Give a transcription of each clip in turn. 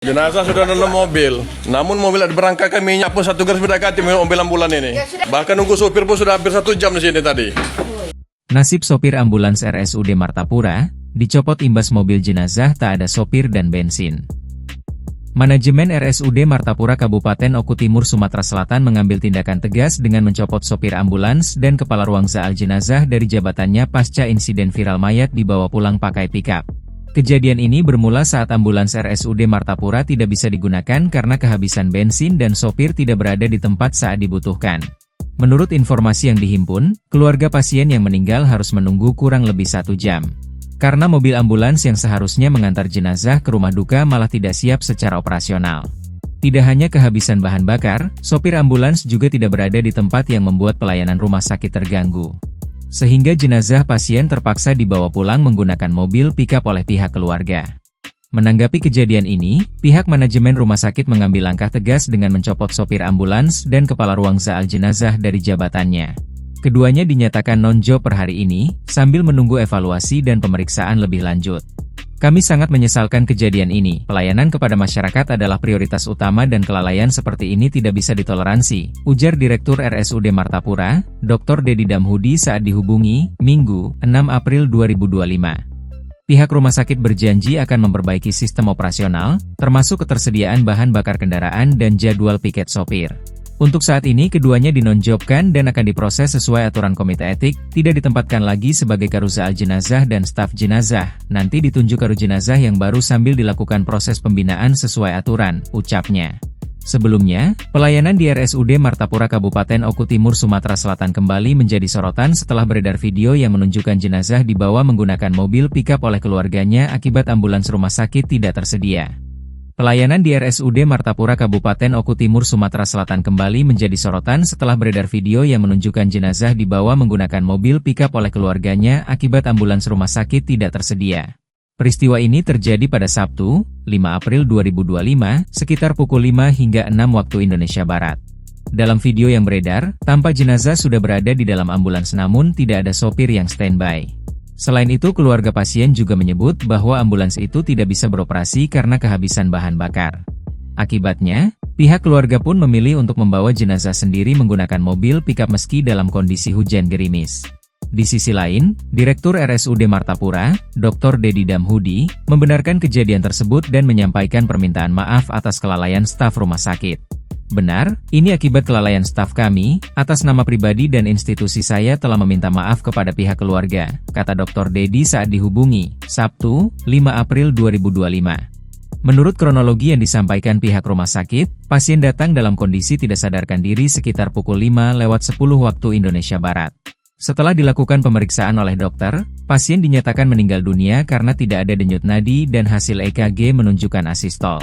Jenazah sudah dalam mobil, namun mobil diberangkatkan minyak pun satu garis mendekati mobil ambulan ini. Bahkan nunggu sopir pun sudah hampir 1 jam di sini tadi. Nasib sopir ambulans RSUD Martapura dicopot imbas mobil jenazah tak ada sopir dan bensin. Manajemen RSUD Martapura Kabupaten Oku Timur Sumatera Selatan mengambil tindakan tegas dengan mencopot sopir ambulans dan kepala ruang zaal jenazah dari jabatannya pasca insiden viral mayat dibawa pulang pakai pikap. Kejadian ini bermula saat ambulans RSUD Martapura tidak bisa digunakan karena kehabisan bensin dan sopir tidak berada di tempat saat dibutuhkan. Menurut informasi yang dihimpun, keluarga pasien yang meninggal harus menunggu kurang lebih 1 jam. Karena mobil ambulans yang seharusnya mengantar jenazah ke rumah duka malah tidak siap secara operasional. Tidak hanya kehabisan bahan bakar, sopir ambulans juga tidak berada di tempat yang membuat pelayanan rumah sakit terganggu. Sehingga jenazah pasien terpaksa dibawa pulang menggunakan mobil pickup oleh pihak keluarga. Menanggapi kejadian ini, pihak manajemen rumah sakit mengambil langkah tegas dengan mencopot sopir ambulans dan kepala ruang zaal jenazah dari jabatannya. Keduanya dinyatakan non-job per hari ini, sambil menunggu evaluasi dan pemeriksaan lebih lanjut. Kami sangat menyesalkan kejadian ini. Pelayanan kepada masyarakat adalah prioritas utama dan kelalaian seperti ini tidak bisa ditoleransi, ujar Direktur RSUD Martapura, Dr. Dedi Damhudi saat dihubungi, Minggu, 6 April 2025. Pihak rumah sakit berjanji akan memperbaiki sistem operasional, termasuk ketersediaan bahan bakar kendaraan dan jadwal piket sopir. Untuk saat ini keduanya dinonjobkan dan akan diproses sesuai aturan komite etik, tidak ditempatkan lagi sebagai karuzaal jenazah dan staf jenazah, nanti ditunjuk karu jenazah yang baru sambil dilakukan proses pembinaan sesuai aturan, ucapnya. Sebelumnya, pelayanan di RSUD Martapura Kabupaten Oku Timur Sumatera Selatan kembali menjadi sorotan setelah beredar video yang menunjukkan jenazah dibawa menggunakan mobil pickup oleh keluarganya akibat ambulans rumah sakit tidak tersedia. Pelayanan di RSUD Martapura Kabupaten Oku Timur Sumatera Selatan kembali menjadi sorotan setelah beredar video yang menunjukkan jenazah dibawa menggunakan mobil pickup oleh keluarganya akibat ambulans rumah sakit tidak tersedia. Peristiwa ini terjadi pada Sabtu, 5 April 2025, sekitar pukul 5 hingga 6 waktu Indonesia Barat. Dalam video yang beredar, tampak jenazah sudah berada di dalam ambulans namun tidak ada sopir yang standby. Selain itu keluarga pasien juga menyebut bahwa ambulans itu tidak bisa beroperasi karena kehabisan bahan bakar. Akibatnya, pihak keluarga pun memilih untuk membawa jenazah sendiri menggunakan mobil pickup meski dalam kondisi hujan gerimis. Di sisi lain, Direktur RSUD Martapura, Dr. Dedi Damhudi, membenarkan kejadian tersebut dan menyampaikan permintaan maaf atas kelalaian staf rumah sakit. Benar, ini akibat kelalaian staf kami, atas nama pribadi dan institusi saya telah meminta maaf kepada pihak keluarga, kata Dr. Dedi saat dihubungi, Sabtu, 5 April 2025. Menurut kronologi yang disampaikan pihak rumah sakit, pasien datang dalam kondisi tidak sadarkan diri sekitar pukul 5:10 waktu Indonesia Barat. Setelah dilakukan pemeriksaan oleh dokter, pasien dinyatakan meninggal dunia karena tidak ada denyut nadi dan hasil EKG menunjukkan asistol.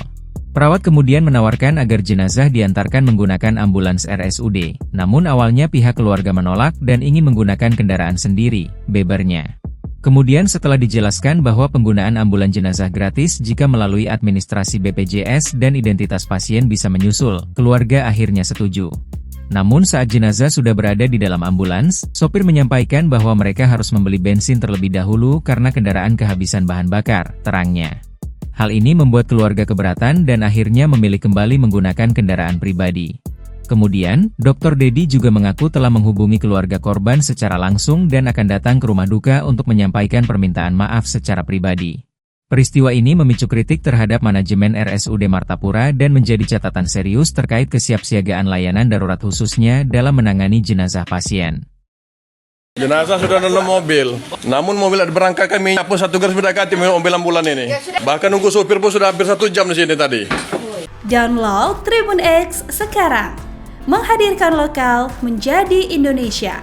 Perawat kemudian menawarkan agar jenazah diantarkan menggunakan ambulans RSUD, namun awalnya pihak keluarga menolak dan ingin menggunakan kendaraan sendiri, bebernya. Kemudian setelah dijelaskan bahwa penggunaan ambulans jenazah gratis jika melalui administrasi BPJS dan identitas pasien bisa menyusul, keluarga akhirnya setuju. Namun saat jenazah sudah berada di dalam ambulans, sopir menyampaikan bahwa mereka harus membeli bensin terlebih dahulu karena kendaraan kehabisan bahan bakar, terangnya. Hal ini membuat keluarga keberatan dan akhirnya memilih kembali menggunakan kendaraan pribadi. Kemudian, Dr. Dedi juga mengaku telah menghubungi keluarga korban secara langsung dan akan datang ke rumah duka untuk menyampaikan permintaan maaf secara pribadi. Peristiwa ini memicu kritik terhadap manajemen RSUD Martapura dan menjadi catatan serius terkait kesiapsiagaan layanan darurat khususnya dalam menangani jenazah pasien. Jenazah sudah dalam mobil, namun mobil diberangkatkan minyak pun 1 garis mendekati mobil ambulan ini. Bahkan nunggu sopir pun sudah hampir 1 jam di sini tadi. Download Tribun X sekarang, menghadirkan lokal menjadi Indonesia.